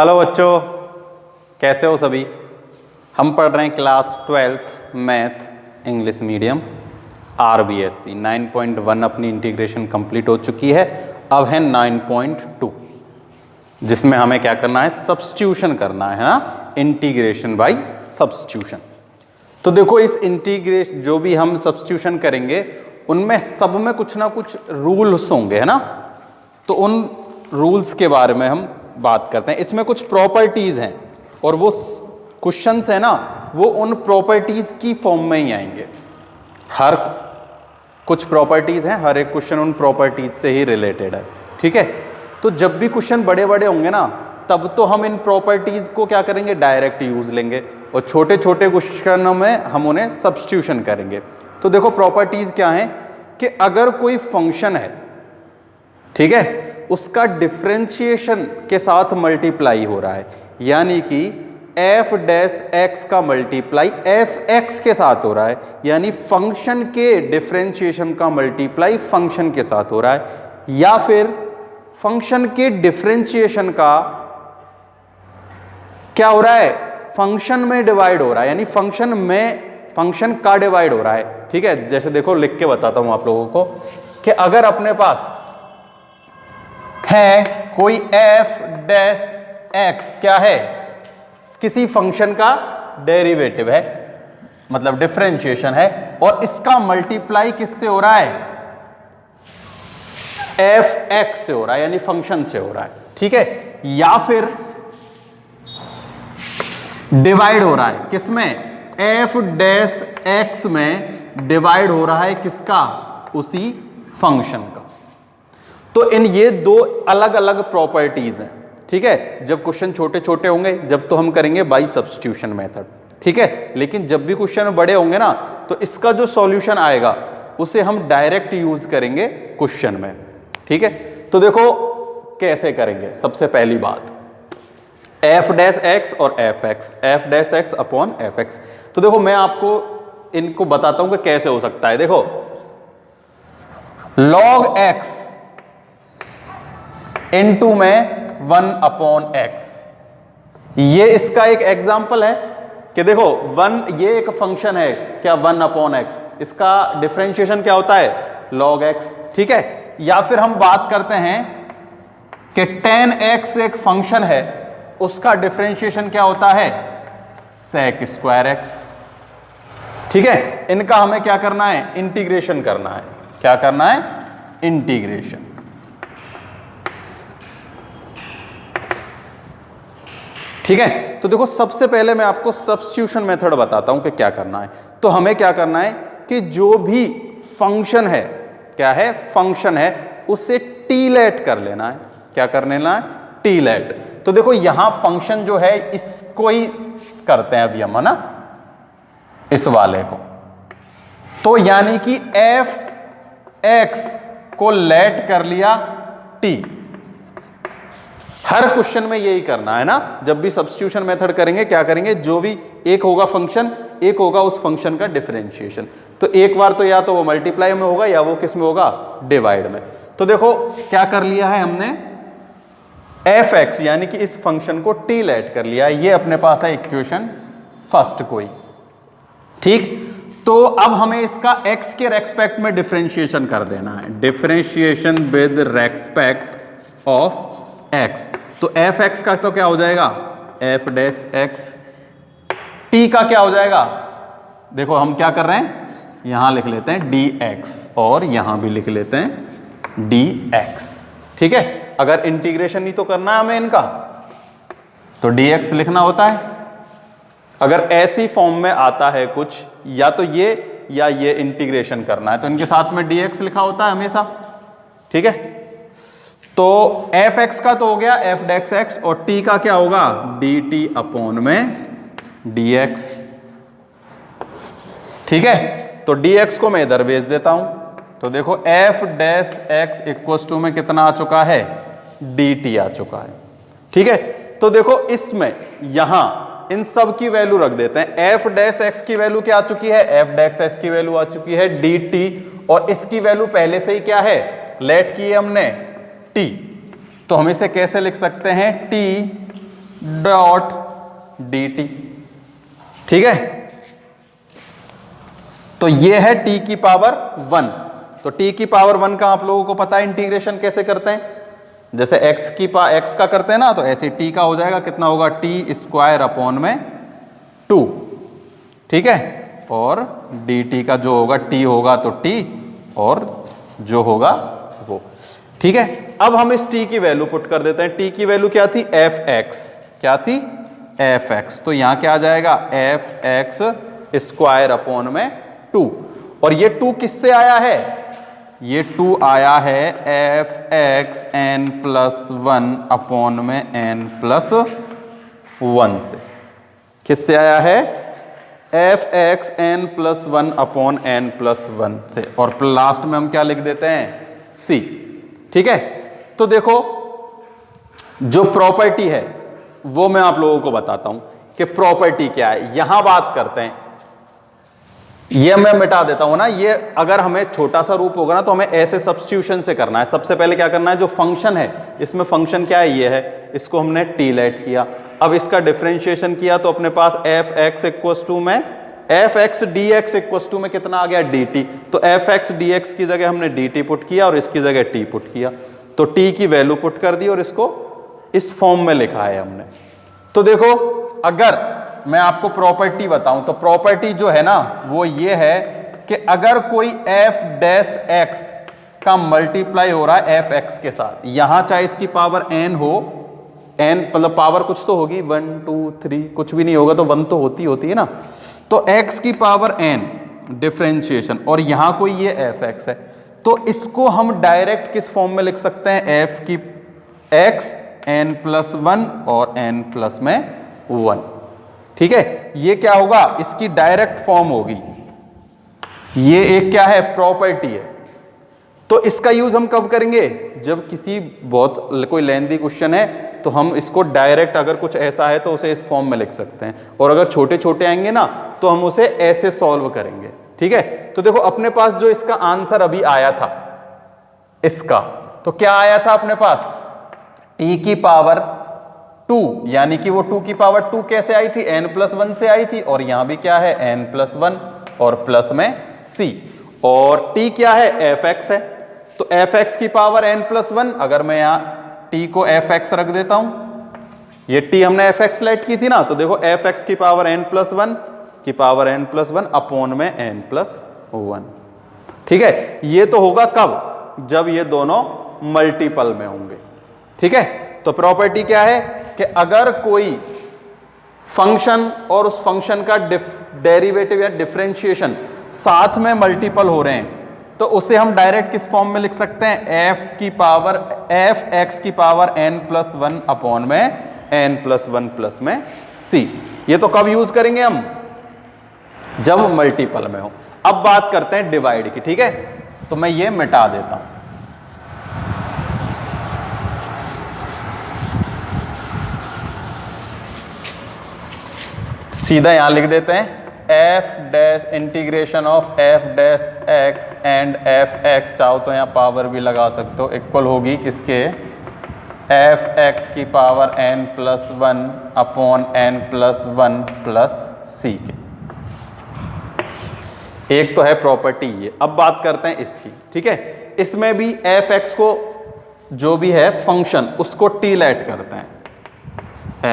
Hello बच्चों, कैसे हो सभी। हम पढ़ रहे हैं class 12th math English medium RBSC 9.1 अपनी इंटीग्रेशन कंप्लीट हो चुकी है। अब है 9.2 जिसमें हमें क्या करना है, सब्स्टिट्यूशन करना है ना, इंटीग्रेशन बाय सब्स्टिट्यूशन। तो देखो इस इंटीग्रेशन जो भी हम सब्स्टिट्यूशन करेंगे उनमें सब में कुछ ना कुछ रूल्स होंगे, है ना। तो उन रूल्स के बारे में हम बात करते हैं। इसमें कुछ प्रॉपर्टीज हैं और वो क्वेश्चंस है ना, वो उन प्रॉपर्टीज की फॉर्म में ही आएंगे। हर कुछ प्रॉपर्टीज हैं, हर एक क्वेश्चन उन प्रॉपर्टीज से ही रिलेटेड है, ठीक है। तो जब भी क्वेश्चन बड़े बड़े होंगे ना, तब तो हम इन प्रॉपर्टीज को क्या करेंगे, डायरेक्ट यूज लेंगे, और छोटे छोटे क्वेश्चनों में हम उन्हें सब्स्टिट्यूशन करेंगे। तो देखो प्रॉपर्टीज क्या हैं कि अगर कोई फंक्शन है, ठीक है, उसका डिफरेंशिएशन के साथ मल्टीप्लाई हो रहा है, यानी कि एफ डैश एक्स का मल्टीप्लाई एफ एक्स के साथ हो रहा है, यानी फंक्शन के डिफरेंशिएशन का मल्टीप्लाई फंक्शन के साथ हो रहा है, या फिर फंक्शन के डिफरेंशिएशन का क्या हो रहा है, फंक्शन में डिवाइड हो रहा है, यानी फंक्शन का डिवाइड हो रहा है, ठीक है। जैसे देखो लिख के बताता हूं आप लोगों को कि अगर अपने पास है कोई एफ डैश एक्स, क्या है, किसी फंक्शन का डेरिवेटिव है, मतलब डिफरेंशिएशन है, और इसका मल्टीप्लाई किससे हो रहा है, एफ एक्स से हो रहा है, यानी फंक्शन से हो रहा है, ठीक है। या फिर डिवाइड हो रहा है किसमें, एफ डैश एक्स में डिवाइड हो रहा है किसका, उसी फंक्शन का। तो इन ये दो अलग अलग प्रॉपर्टीज हैं, ठीक है। जब क्वेश्चन छोटे छोटे होंगे जब तो हम करेंगे बाय सब्स्टिट्यूशन मेथड, ठीक है। लेकिन जब भी क्वेश्चन बड़े होंगे ना, तो इसका जो सॉल्यूशन आएगा उसे हम डायरेक्ट यूज करेंगे क्वेश्चन में, ठीक है। तो देखो कैसे करेंगे। सबसे पहली बात, एफ डैश एक्स और F x, F dash x upon F x. तो देखो मैं आपको इनको बताता हूं कि कैसे हो सकता है। देखो log x इनटू में 1 अपॉन एक्स, ये इसका एक एग्जाम्पल है कि देखो 1, ये एक फंक्शन है क्या, 1 अपॉन एक्स, इसका डिफरेंशिएशन क्या होता है, log x, ठीक है। या फिर हम बात करते हैं कि tan x एक फंक्शन है, उसका डिफरेंशिएशन क्या होता है, sec स्क्वायर एक्स, ठीक है। इनका हमें क्या करना है, इंटीग्रेशन करना है। क्या करना है, इंटीग्रेशन, ठीक है। तो देखो सबसे पहले मैं आपको सब्स्टिट्यूशन मेथड बताता हूं कि क्या करना है। तो हमें क्या करना है कि जो भी फंक्शन है, क्या है, फंक्शन है, उसे टी-लेट कर लेना है। क्या कर लेना है, टी-लेट। तो देखो यहां फंक्शन जो है इसको ही करते हैं अभी हम, है ना, इस वाले को। तो यानी कि एफ एक्स को लेट कर लिया टी। हर क्वेश्चन में यही करना है ना, जब भी सब्स्टिट्यूशन मेथड करेंगे क्या करेंगे, जो भी एक होगा फंक्शन, एक होगा उस फंक्शन का डिफरेंशिएशन। तो एक बार तो या तो वो मल्टीप्लाई में होगा या वो किस में होगा, डिवाइड में। तो देखो क्या कर लिया है हमने, एफ एक्स यानी कि इस फंक्शन को टी लेट कर लिया, ये अपने पास है इक्वेशन फर्स्ट कोई, ठीक। तो अब हमें इसका x के रेस्पेक्ट में डिफरेंशिएशन कर देना है, differentiation with respect of x। तो एफ एक्स का तो क्या हो जाएगा, एफ डैश एक्स, टी का क्या हो जाएगा, देखो हम क्या कर रहे हैं, यहां लिख लेते हैं dx और यहां भी लिख लेते हैं dx, ठीक है। अगर इंटीग्रेशन ही तो करना है हमें इनका, तो dx लिखना होता है। अगर ऐसी फॉर्म में आता है कुछ, या तो ये या ये इंटीग्रेशन करना है, तो इनके साथ में dx लिखा होता है हमेशा, ठीक है। तो एफ एक्स का तो हो गया एफ डैश एक्स, और टी का क्या होगा, dt अपॉन में dx, ठीक है। तो dx को मैं इधर भेज देता हूं। तो देखो f dash x equals to में कितना आ चुका है, dt आ चुका है, ठीक है। तो देखो इसमें यहां इन सब की वैल्यू रख देते हैं। एफ डैश एक्स की वैल्यू क्या आ चुकी है, एफ डैश एक्स की वैल्यू आ चुकी है dt, और इसकी वैल्यू पहले से ही क्या है, लेट की है हमने, t। तो हम इसे कैसे लिख सकते हैं, t डॉट डी टी। ठीक है, तो ये है t की पावर 1। तो t की पावर 1 का आप लोगों को पता है इंटीग्रेशन कैसे करते हैं, जैसे x का करते हैं ना, तो ऐसे t का हो जाएगा, कितना होगा, t स्क्वायर अपॉन में 2। ठीक है, और dt का जो होगा t होगा तो t, और जो होगा वो। ठीक है, अब हम इस t की वैल्यू पुट कर देते हैं। t की वैल्यू क्या थी, fx, क्या थी, fx। तो यहां क्या आ जाएगा, fx स्क्वायर अपॉन में 2। और ये 2 किससे आया है, ये 2 आया है fx n प्लस 1 अपॉन में n प्लस 1 से। किससे आया है, fx n plus 1 upon n plus 1 से, और लास्ट में हम क्या लिख देते हैं, c। ठीक है, तो देखो जो प्रॉपर्टी है वो मैं आप लोगों को बताता हूं कि प्रॉपर्टी क्या है। यहां बात करते हैं, ये मैं मिटा देता हूं ना, ये अगर हमें छोटा सा रूप होगा ना तो हमें ऐसे सब्स्टिट्यूशन से करना है। सबसे पहले क्या करना है, जो फंक्शन है, इसमें फंक्शन क्या है, ये है, इसको हमने t लेट किया। अब इसका डिफरेंशिएशन किया तो अपने पास fx इक्वस टू में fx dx इक्वस टू में कितना आ गया, dt। तो fx dx की जगह हमने dt पुट किया और इसकी जगह t पुट किया, तो t की वैल्यू पुट कर दी और इसको इस फॉर्म में लिखा है हमने। तो देखो, अगर मैं आपको प्रॉपर्टी बताऊं तो प्रॉपर्टी जो है ना वो ये है कि अगर कोई f डैश x का मल्टीप्लाई हो रहा है f x के साथ, यहां चाहे इसकी पावर n हो, n मतलब पावर कुछ तो होगी, 1 2 3 कुछ भी नहीं होगा तो 1 तो होती है ना, तो x की पावर n डिफरेंशिएशन, और यहां कोई ये f x है, तो इसको हम डायरेक्ट किस फॉर्म में लिख सकते हैं, f की x n प्लस 1 और n प्लस में 1। ठीक है, ये क्या होगा, इसकी डायरेक्ट फॉर्म होगी। ये एक क्या है, प्रॉपर्टी है। तो इसका यूज हम कब करेंगे, जब किसी बहुत कोई लेंथी क्वेश्चन है तो हम इसको डायरेक्ट, अगर कुछ ऐसा है तो उसे इस फॉर्म में लिख सकते हैं, और अगर छोटे छोटे आएंगे ना तो हम उसे ऐसे सॉल्व करेंगे। ठीक है, तो देखो अपने पास जो इसका आंसर अभी आया था इसका, तो क्या आया था अपने पास, t की पावर 2, यानी कि वो 2 की पावर 2 कैसे आई थी, n प्लस 1 से आई थी, और यहां भी क्या है, n प्लस 1 और प्लस में c, और t क्या है, fx है, तो fx की पावर n प्लस 1, अगर मैं यहां t को fx रख देता हूं, ये t हमने fx लेट की थी ना, तो देखो fx की पावर n प्लस 1 की पावर n प्लस 1 अपॉन में n प्लस 1। ठीक है, ये तो होगा कब, जब ये दोनों मल्टीपल में होंगे। ठीक है, तो प्रॉपर्टी क्या है कि अगर कोई फंक्शन और उस फंक्शन का डेरिवेटिव या डिफरेंशिएशन साथ में मल्टीपल हो रहे हैं तो उसे हम डायरेक्ट किस फॉर्म में लिख सकते हैं, f x की पावर n प्लस 1 अपॉन में n प्लस 1 प्लस में c। ये तो कब यूज करेंगे हम, जब मल्टीपल में हो। अब बात करते हैं डिवाइड की। ठीक है, तो मैं ये मिटा देता हूं, सीधा यहां लिख देते हैं, f dash integration of f dash x and f x, चाहो तो यहां पावर भी लगा सकते हो, इक्वल होगी किसके, f x की power n plus 1 upon n plus 1 plus c के। एक तो है प्रॉपर्टी ये। अब बात करते हैं इसकी। ठीक है, इसमें भी f x को जो भी है फंक्शन उसको t लेट करते हैं,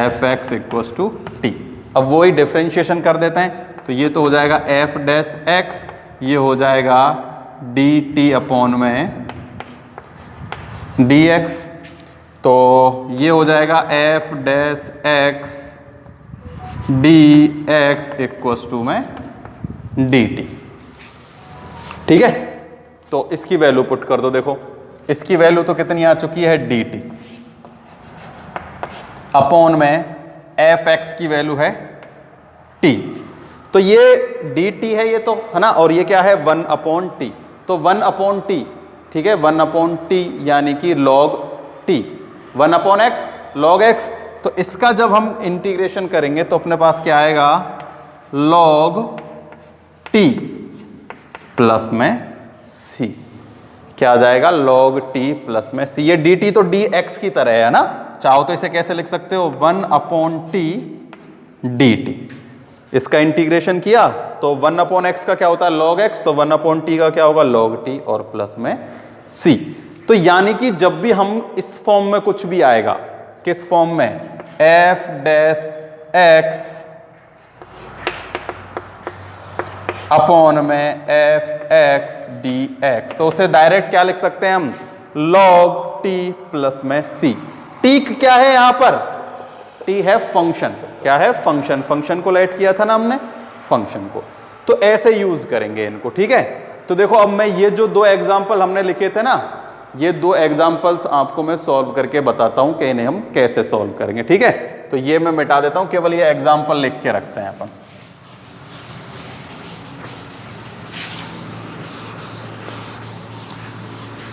f x equals to t। अब वो ही डिफरेंशिएशन कर देते हैं, तो ये तो हो जाएगा f डैश x, ये हो जाएगा dt अपॉन में dx, तो ये हो जाएगा f dash x dx equals to में dt। ठीक है, तो इसकी वैल्यू पुट कर दो। देखो इसकी वैल्यू तो कितनी आ चुकी है, dt अपॉन में fx की वैल्यू है t, तो ये dt है ये तो, है ना, और ये क्या है 1 अपॉन t, तो 1 अपॉन t, ठीक है, 1 अपॉन t यानी कि log t, 1 upon x log x। तो इसका जब हम इंटीग्रेशन करेंगे तो अपने पास क्या आएगा, log t प्लस में c। क्या आ जाएगा, log t प्लस में c। ये dt तो dx की तरह है ना, चाहो तो इसे कैसे लिख सकते हो, 1/t dt। इसका इंटीग्रेशन किया तो 1/x का क्या होता है log x, तो 1/t का क्या होगा log t और प्लस में c। तो यानी कि जब भी हम इस फॉर्म में कुछ भी आएगा, किस फॉर्म में, f डैश x अपॉन में एफ एक्स डी एक्स, तो उसे डायरेक्ट क्या लिख सकते हैं हम, log t प्लस में c। t क्या है यहां पर, t है फंक्शन, क्या है फंक्शन, फंक्शन को लेट किया था ना हमने, फंक्शन को, तो ऐसे यूज करेंगे इनको। ठीक है, तो देखो अब मैं ये जो दो एग्जांपल हमने लिखे थे ना, ये दो एग्जांपल्स आपको मैं सॉल्व करके बताता हूं कि इन्हें हम कैसे सॉल्व करेंगे। ठीक है, तो ये मैं मिटा देता हूं, केवल ये एग्जांपल लिख के रखते हैं अपन।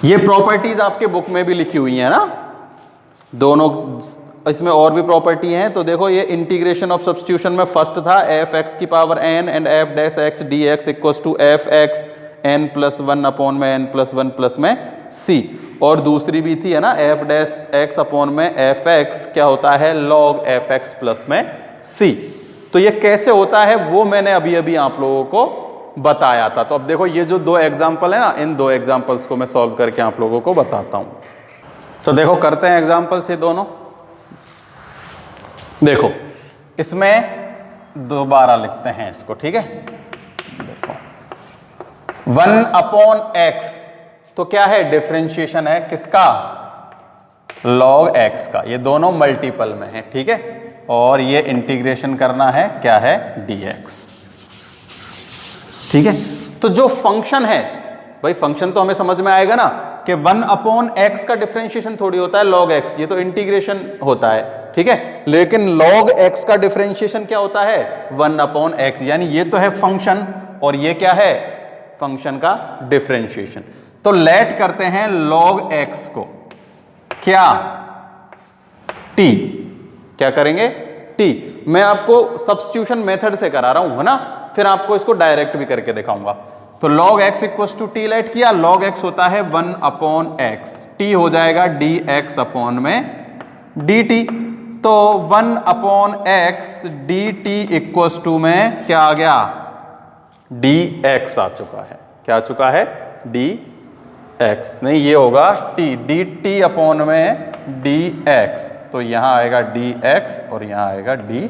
ये प्रॉपर्टीज आपके बुक में भी लिखी हुई है ना, दोनों, इसमें और भी प्रॉपर्टी हैं। तो देखो ये इंटीग्रेशन ऑफ सब्स्टिट्यूशन में फर्स्ट था एफ एक्स की power n and f dash x d x equal to f x n plus one upon में एन प्लस वन प्लस में सी। और दूसरी भी थी है ना, एफ डैश एक्स अपॉन में एफ एक्स क्या होता है, लॉग एफ एक्स प्लस में सी। तो ये कैसे होता है वो मैंने अभी अभी आप लोगों को बताया था। तो अब देखो ये जो दो एग्जाम्पल है ना, इन दो एग्जाम्पल्स को मैं सॉल्व करके आप लोगों को बताता हूं। तो देखो करते हैं एग्जाम्पल्स ये दोनों। देखो इसमें दोबारा लिखते हैं इसको, ठीक है। देखो 1/x तो क्या है, डिफरेंशिएशन है किसका, log x का, ये दोनों मल्टीपल में है। ठीक है, और ये इंटीग्रेशन करना है क्या है, dx। ठीक है, तो जो फंक्शन है भाई, फंक्शन तो हमें समझ में आएगा ना कि 1/x का डिफरेंशिएशन थोड़ी होता है log x, ये तो इंटीग्रेशन होता है। ठीक है, लेकिन log x का डिफरेंशिएशन क्या होता है, 1/x, यानी ये तो है फंक्शन और ये क्या है, फंक्शन का डिफरेंशिएशन। तो लेट करते हैं log x को क्या, t, क्या करेंगे, t। मैं आपको सब्स्टिट्यूशन मेथड से करा रहा हूं है ना, फिर आपको इसको डायरेक्ट भी करके दिखाऊंगा। तो log x equal to t let किया, log x होता है 1/x, t हो जाएगा dx अपॉन में dt। तो 1/x dt इक्वल टू में क्या आ गया, dx आ चुका है, क्या आ चुका है, dx, नहीं ये होगा t, dt अपॉन में dx, तो यहां आएगा dx और यहां आएगा dt।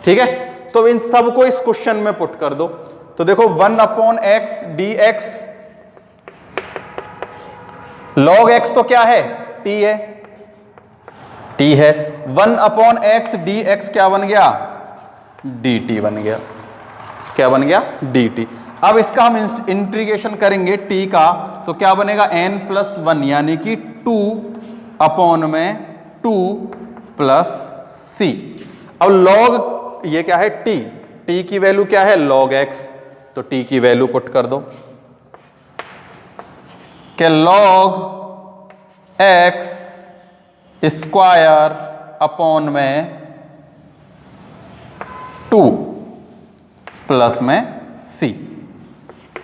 ठीक है, तो इन सब को इस क्वेश्चन में पुट कर दो। तो देखो 1/x dx, log x तो क्या है, t है, t है, 1/x dx क्या बन गया, dt बन गया, क्या बन गया, dt। अब इसका हम इंटीग्रेशन करेंगे t का, तो क्या बनेगा, n+1 यानी कि 2/2 प्लस c। अब log ये क्या है, t, t की वैल्यू क्या है, log x, तो t की वैल्यू पुट कर दो कि log x स्क्वायर अपॉन में 2 प्लस में c।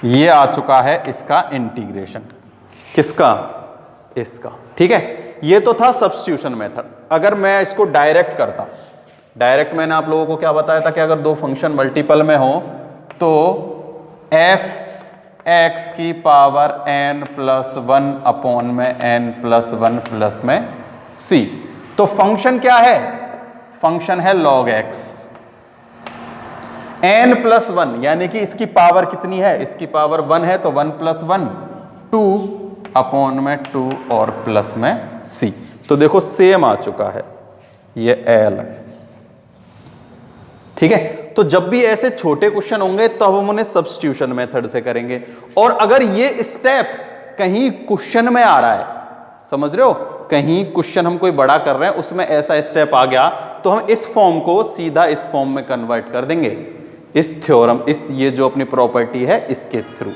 ये आ चुका है इसका इंटीग्रेशन, किसका, इसका। ठीक है, ये तो था सब्स्टिट्यूशन मेथड। अगर मैं इसको डायरेक्ट करता, डायरेक्ट मैंने आप लोगों को क्या बताया था कि अगर दो फंक्शन मल्टीपल में हो तो एफ एक्स की पावर n+1 अपॉन में n+1 प्लस में c। तो फंक्शन क्या है, फंक्शन है log x, n+1 यानी कि इसकी पावर कितनी है, इसकी पावर 1 है, तो 1+1 2/2 और प्लस में c। तो देखो सेम आ चुका है, ये l है। ठीक है, तो जब भी ऐसे छोटे क्वेश्चन होंगे तो हम उन्हें सब्स्टिट्यूशन मेथड से करेंगे। और अगर ये स्टेप कहीं क्वेश्चन में आ रहा है, समझ रहे हो, कहीं क्वेश्चन हम कोई बड़ा कर रहे हैं उसमें ऐसा स्टेप आ गया, तो हम इस फॉर्म को सीधा इस फॉर्म में कन्वर्ट कर देंगे, इस थ्योरम, इस ये जो अपनी प्रॉपर्टी है इसके थ्रू।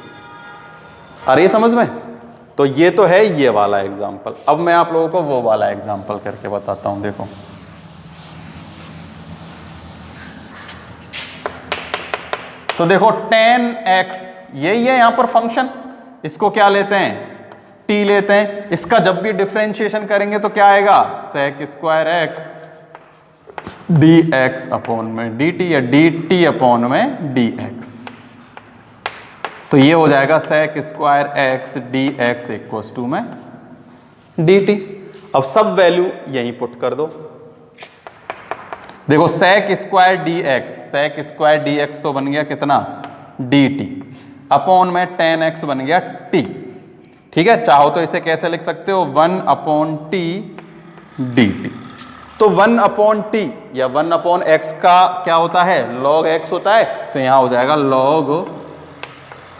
आ रही है समझ में। तो ये तो है ये वाला एग्जाम्पल। अब मैं आप लोगों को वो वाला एग्जाम्पल करके बताता हूं। देखो तो देखो 10x यही है यहां पर फंक्शन, इसको क्या लेते हैं, t लेते हैं। इसका जब भी डिफरेंशिएशन करेंगे तो क्या आएगा, sec square x dx upon में dt या dt अपॉन में dx। तो ये हो जाएगा sec square x dx equals to में dt। अब सब वैल्यू यहीं पुट कर दो। देखो sec स्क्वायर dx तो बन गया कितना, dt अपॉन में tan x बन गया t। ठीक है, चाहो तो इसे कैसे लिख सकते हो, 1 अपॉन टी dt। तो 1 अपॉन टी या 1 अपॉन x का क्या होता है, log x होता है, तो यहां हो जाएगा log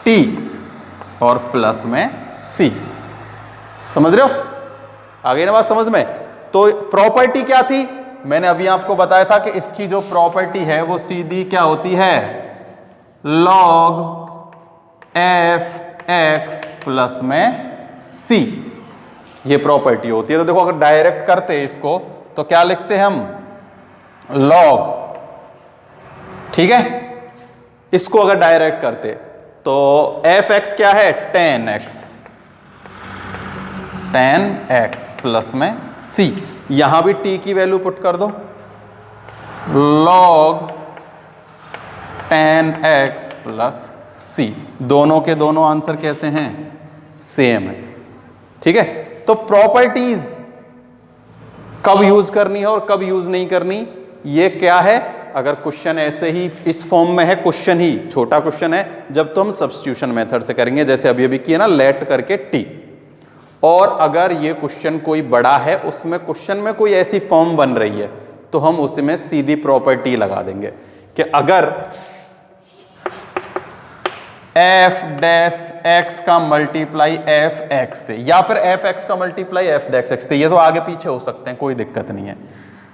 t और प्लस में c। समझ रहे हो, आ गई ना बात समझ में। तो प्रॉपर्टी क्या थी, मैंने अभी आपको बताया था कि इसकी जो प्रॉपर्टी है वो सीधी क्या होती है, log f x प्लस में c, ये प्रॉपर्टी होती है। तो देखो अगर डायरेक्ट करते इसको तो क्या लिखते हैं हम, log, ठीक है। इसको अगर डायरेक्ट करते तो एफ एक्स क्या है, tan x प्लस में c। यहां भी t की वैल्यू पुट कर दो, log tan x plus c। दोनों के दोनों आंसर कैसे हैं, सेम है। ठीक है, तो प्रॉपर्टीज कब यूज करनी है और कब यूज नहीं करनी, ये क्या है, अगर क्वेश्चन ऐसे ही इस फॉर्म में है, क्वेश्चन ही छोटा क्वेश्चन है, जब तो हम सब्स्टिट्यूशन मेथड से करेंगे, जैसे अभी अभी किया ना, लेट करके t। और अगर ये क्वेश्चन कोई बड़ा है, उसमें क्वेश्चन में कोई ऐसी फॉर्म बन रही है, तो हम उसमें सीधी प्रॉपर्टी लगा देंगे कि अगर f डैश x का मल्टीप्लाई f x से या फिर f x का मल्टीप्लाई f डैश x से, ये तो आगे पीछे हो सकते हैं, कोई दिक्कत नहीं है।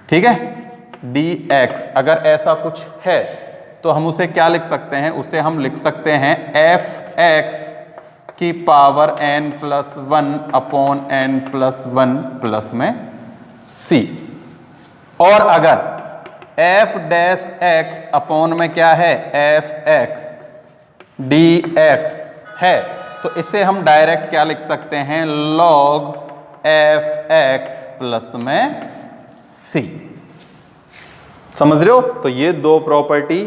ठीक है, dx अगर ऐसा कुछ है तो हम उसे क्या लिख सकते हैं, उसे हम लिख सकते हैं f x की power n plus 1 upon n plus 1 plus में c। और अगर f डैश x अपॉन में क्या है, f x dx है, तो इसे हम डायरेक्ट क्या लिख सकते हैं, log f x प्लस में c। समझ रहे हो, तो ये दो प्रॉपर्टी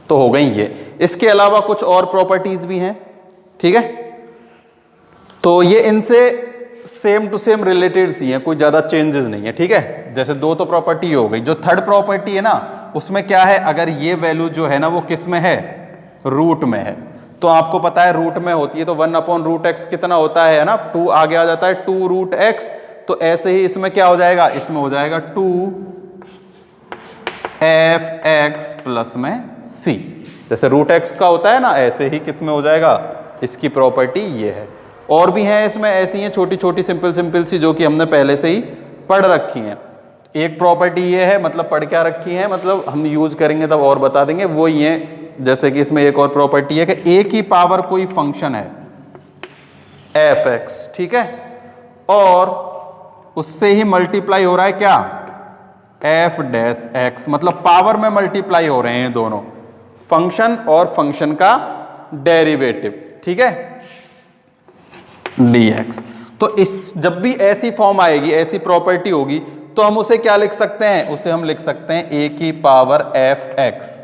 तो हो गई ये। इसके अलावा कुछ और प्रॉपर्टीज भी हैं। ठीक है, तो ये इनसे सेम टू सेम रिलेटेड सी हैं, कोई ज्यादा चेंजेस नहीं है। ठीक है, जैसे दो तो प्रॉपर्टी हो गई। जो थर्ड प्रॉपर्टी है ना, उसमें क्या है, अगर ये वैल्यू जो है ना वो किस में है, रूट में है, तो आपको पता है रूट में होती है तो 1 अपॉन रूट एक्स कितना होता है ना, 2 आगे आ जाता है, 2 रूट एक्स। तो ऐसे ही इसमें क्या हो जाएगा, इसमें हो जाएगा 2 एफ एक्स प्लस में सी। जैसे रूट एक्स का होता है ना, ऐसे ही कितने हो जाएगा, इसकी प्रॉपर्टी ये है। और भी हैं इसमें ऐसी हैं छोटी छोटी सिंपल सी, जो कि हमने पहले से ही पढ़ रखी हैं। एक प्रॉपर्टी ये है, मतलब पढ़ क्या रखी है, मतलब हम यूज करेंगे तब और बता देंगे, वो ये जैसे कि इसमें एक और प्रॉपर्टी है कि a की पावर कोई फंक्शन है एफ एक्स, ठीक है, और उससे ही मल्टीप्लाई हो रहा है क्या, एफ डैश एक्स, मतलब पावर में मल्टीप्लाई हो रहे हैं दोनों, फंक्शन और फंक्शन का डेरिवेटिव। ठीक है, dx। तो इस जब भी ऐसी फॉर्म आएगी, ऐसी प्रॉपर्टी होगी, तो हम उसे क्या लिख सकते हैं, उसे हम लिख सकते हैं a की पावर एफ एक्स।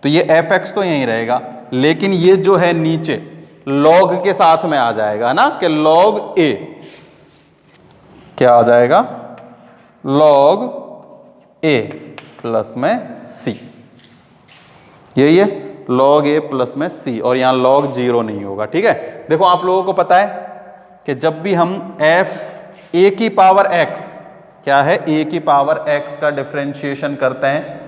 तो ये एफ एक्स तो यहीं रहेगा, लेकिन ये जो है नीचे लॉग के साथ में आ जाएगा ना, कि लॉग a क्या आ जाएगा, लॉग a प्लस में c। यही है, लॉग a प्लस में c, और यहां लॉग 0 नहीं होगा। ठीक है, देखो आप लोगों को पता है कि जब भी हम f a की पावर x, क्या है, a की पावर x का डिफरेंशिएशन करते हैं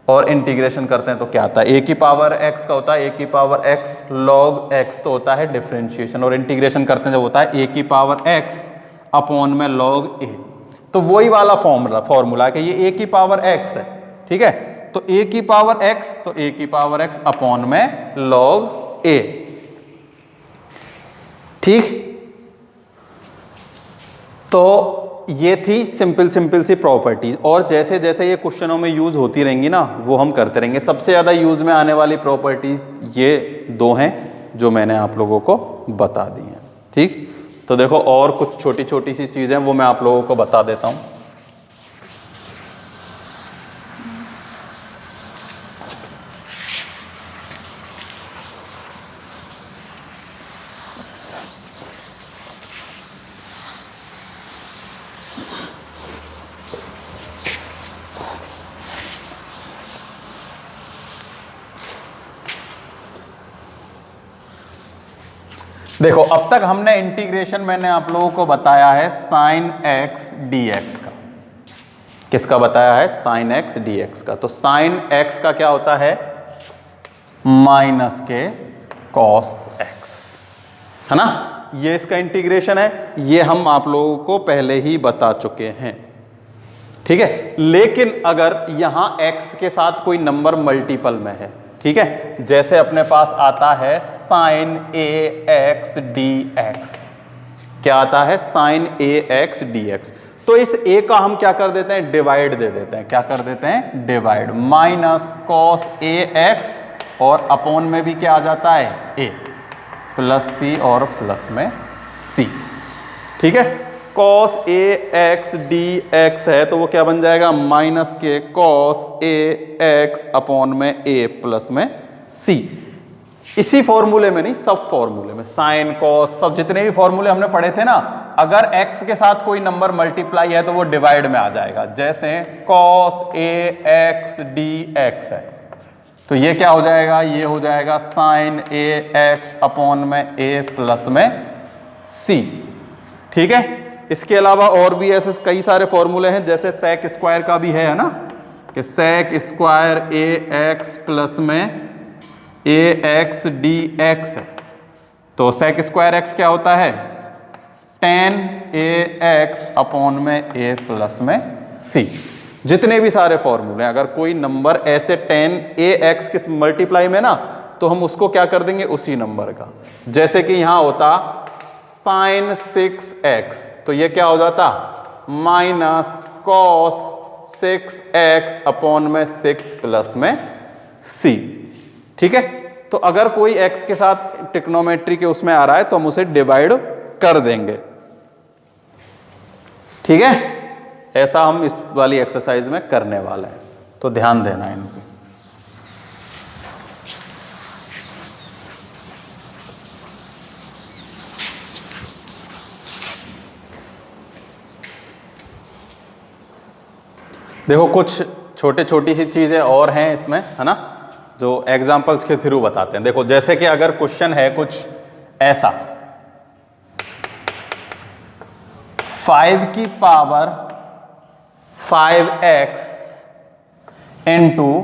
और इंटीग्रेशन करते हैं तो क्या आता है, a की पावर x का होता है a की पावर x log x, तो होता है डिफरेंशिएशन, और इंटीग्रेशन करते हैं जब होता है a की पावर x अपॉन में log a। तो वही वाला फॉर्मूला कि ये a की पावर x है। ठीक है, तो a की पावर x, तो a की पावर x अपॉन में log a। ठीक, तो ये थी सिंपल सी प्रॉपर्टीज, और जैसे जैसे ये क्वेश्चनों में यूज होती रहेंगी ना, वो हम करते रहेंगे। सबसे ज्यादा यूज में आने वाली प्रॉपर्टीज ये दो हैं, जो मैंने आप लोगों को बता दी हैं। ठीक, तो देखो और कुछ छोटी छोटी सी चीज़ें वो मैं आप लोगों को बता देता हूँ। देखो अब तक हमने इंटीग्रेशन मैंने आप लोगों को बताया है साइन एक्स डी एक्स का। किसका बताया है? साइन एक्स डी एक्स का। तो साइन एक्स का क्या होता है? माइनस के कॉस एक्स, है ना। ये इसका इंटीग्रेशन है, ये हम आप लोगों को पहले ही बता चुके हैं। ठीक है, लेकिन अगर यहां x के साथ कोई नंबर मल्टीपल में है, ठीक है, जैसे अपने पास आता है साइन ए एक्स डी एक्स। क्या आता है? साइन ए एक्स डी एक्स। तो इस a का हम क्या कर देते हैं? डिवाइड दे देते हैं। क्या कर देते हैं? Divide. Minus cos A x और अपॉन में भी क्या आ जाता है? a प्लस सी और प्लस में c। ठीक है, cos A x d x है तो वो क्या बन जाएगा? माइनस के कॉस ए एक्स अपॉन में a प्लस में c। इसी फॉर्मूले में नहीं, सब फॉर्मूले में, साइन कॉस सब जितने भी फॉर्मूले हमने पढ़े थे ना, अगर x के साथ कोई नंबर मल्टीप्लाई है तो वो डिवाइड में आ जाएगा। जैसे cos A x d x है तो ये क्या हो जाएगा? ये हो जाएगा साइन ए एक्स अपॉन में a प्लस में c। ठीक है, इसके अलावा और भी ऐसे कई सारे फॉर्मूले हैं, जैसे सेक स्क्वायर का भी है ना, कि सेक स्क्वायर ए एक्स प्लस में ए एक्स डी एक्स है। तो सेक स्क्वायर एक्स क्या होता है? टेन ए एक्स अपॉन में ए प्लस में सी। जितने भी सारे फॉर्मूले, अगर कोई नंबर ऐसे टेन ए एक्स के मल्टीप्लाई में ना, तो हम उसको क्या कर देंगे? उसी नंबर का। जैसे कि यहां होता साइन 6x, तो ये क्या हो जाता? माइनस कॉस 6x अपॉन में 6 प्लस में c। ठीक है, तो अगर कोई x के साथ ट्रिग्नोमेट्री के उसमें आ रहा है तो हम उसे डिवाइड कर देंगे। ठीक है, ऐसा हम इस वाली एक्सरसाइज में करने वाले हैं, तो ध्यान देना है इनको। देखो कुछ छोटी सी चीजें और हैं इसमें, है ना, जो एग्जाम्पल्स के थ्रू बताते हैं। देखो जैसे कि अगर क्वेश्चन है कुछ ऐसा, 5 की पावर 5x इंटू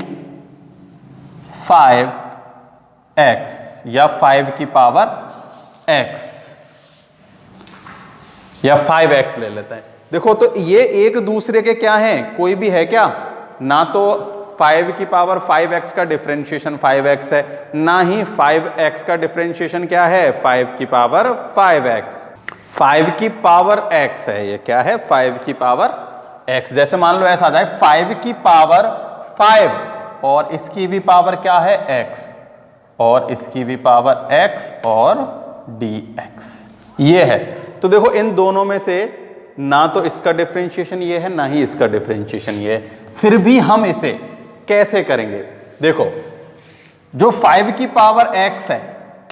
5x या 5 की पावर x या 5x ले लेते हैं। देखो तो ये एक दूसरे के क्या हैं? कोई भी है क्या? ना तो 5 की पावर 5x का डिफरेंशिएशन 5x है, ना ही 5x का डिफरेंशिएशन क्या है? 5 की पावर 5x। 5 की पावर x है, ये क्या है? 5 की पावर x। जैसे मान लो ऐसा आ जाए 5 की पावर 5 और इसकी भी पावर क्या है? x, और इसकी भी पावर x और dx, ये है। तो देखो इन दोनों में से ना तो इसका डिफरेंशिएशन ये है, ना ही इसका डिफरेंशिएशन ये है, फिर भी हम इसे कैसे करेंगे? देखो जो 5 की पावर x है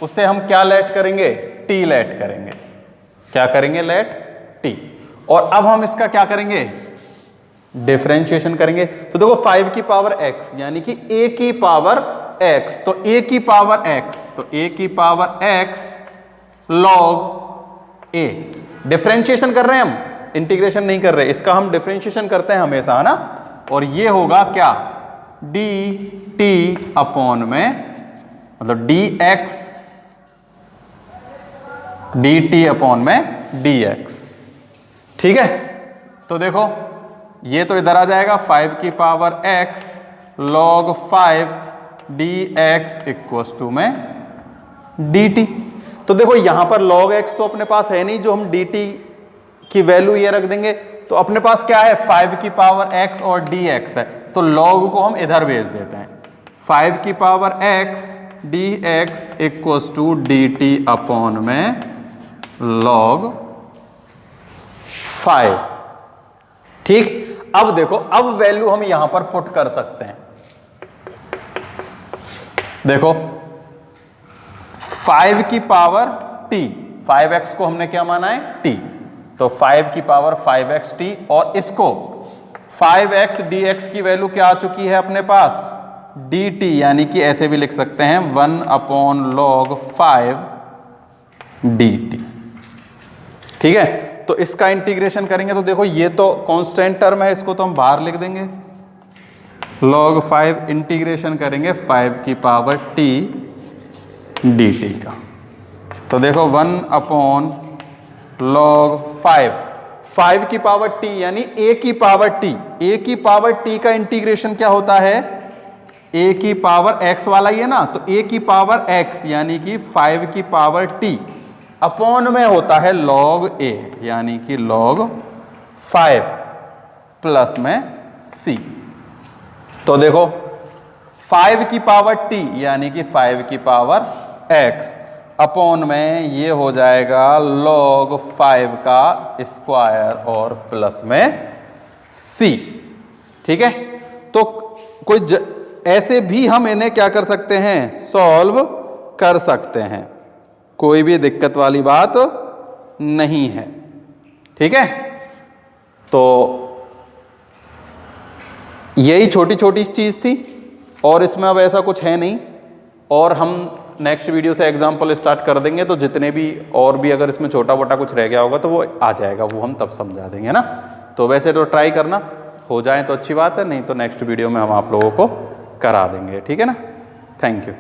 उससे हम क्या लेट करेंगे? t लेट करेंगे। क्या करेंगे? Let t। और अब हम इसका क्या करेंगे? डिफरेंशिएशन करेंगे। तो देखो 5 की पावर x यानी कि a की पावर x, तो a की पावर x, तो a की power x log a। Differentiation कर रहे हैं हम, इंटीग्रेशन नहीं कर रहे, इसका हम डिफरेंशिएशन करते हैं हमेशा, है ना। और ये होगा क्या? dt अपॉन में, मतलब dx dt अपॉन में dx। ठीक है, तो देखो ये तो इधर आ जाएगा 5 की power x log 5 dx equals to में dt। तो देखो यहां पर log x तो अपने पास है नहीं, जो हम dt की वैल्यू ये रख देंगे, तो अपने पास क्या है? 5 की पावर x और dx है, तो log को हम इधर भेज देते हैं। 5 की power x d x equals to d t upon में log 5। ठीक, अब देखो, अब वैल्यू हम यहां पर पुट कर सकते हैं। देखो 5 की पावर t, 5x को हमने क्या माना है t, तो 5 की पावर 5xt, और इसको 5x dx की वैल्यू क्या आ चुकी है अपने पास dt, यानी कि ऐसे भी लिख सकते हैं 1 अपॉन log 5 dt। ठीक है, तो इसका इंटीग्रेशन करेंगे तो देखो ये तो कांस्टेंट टर्म है, इसको तो हम बाहर लिख देंगे। log 5 इंटीग्रेशन करेंगे 5 की पावर t dt का, तो देखो 1 अपॉन log 5 की पावर t यानी a की पावर t, a की पावर t का इंटीग्रेशन क्या होता है, a की पावर x वाला ही है ना, तो a की पावर x यानी कि 5 की पावर t अपॉन में होता है log a, यानी कि log 5 प्लस में c। तो देखो 5 की पावर t यानी कि 5 की पावर x अपॉन में ये हो जाएगा log 5 का स्क्वायर और प्लस में c। ठीक है, तो कोई ऐसे भी हम इन्हें क्या कर सकते हैं, सॉल्व कर सकते हैं, कोई भी दिक्कत वाली बात नहीं है। ठीक है, तो यही छोटी छोटी चीज थी और इसमें अब ऐसा कुछ है नहीं, और हम नेक्स्ट वीडियो से एग्जांपल स्टार्ट कर देंगे, तो जितने भी और भी अगर इसमें छोटा मोटा कुछ रह गया होगा तो वो आ जाएगा, वो हम तब समझा देंगे ना। तो वैसे तो ट्राई करना, हो जाए तो अच्छी बात है, नहीं तो नेक्स्ट वीडियो में हम आप लोगों को करा देंगे। ठीक है ना, थैंक यू।